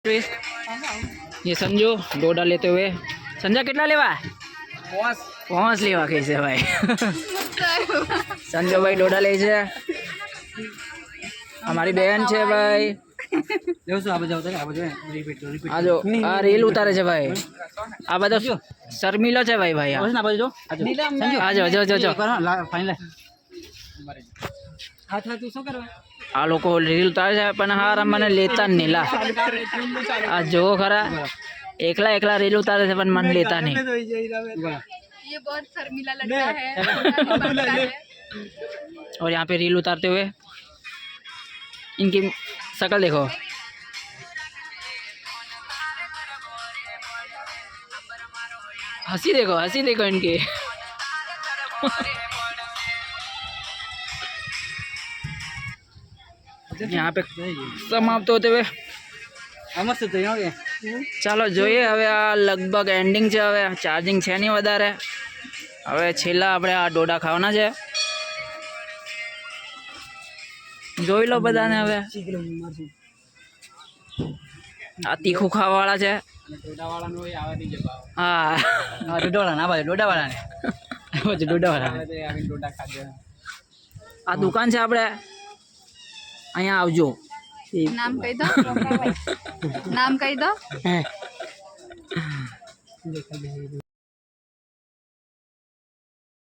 ये संजू डोडा लेते हुए। संजय कितना लेवा? 5 लेवा कैसे भाई? संजय भाई डोडा ले છે हमारी बहन છે भाई। આ જો આ રીલ ઉતારે છે ભાઈ। આ બધો શર્મિલો છે ભાઈ ભાઈ। આજો જો જો જો આ લોકો રીલ ઉતારે છે પણ હાર મને લેતા જ નહીં લા। આ જો ખરા એકલા એકલા રીલ उतारे थे पर मन लेता नहीं। ये बहुत शर्मिला लड़का है। और यहाँ पे रील उतारते हुए इनकी शक्ल देखो। हंसी देखो इनकी। यहाँ पे समाप्त होते हुए ચાલો જોઈએ હવે આ લગભગ એન્ડિંગ છે। હવે ચાર્જિંગ છે નહીં વધારે। હવે છેલ્લા આપણે આ ડોડા ખાવાના છે। જોઈ લો બધાને। હવે આ તીખું ખાવાવાળા છે। હા આ દુકાન છે આપણે અહીંયા આવજો। नाम कही दो। नाम कही दो।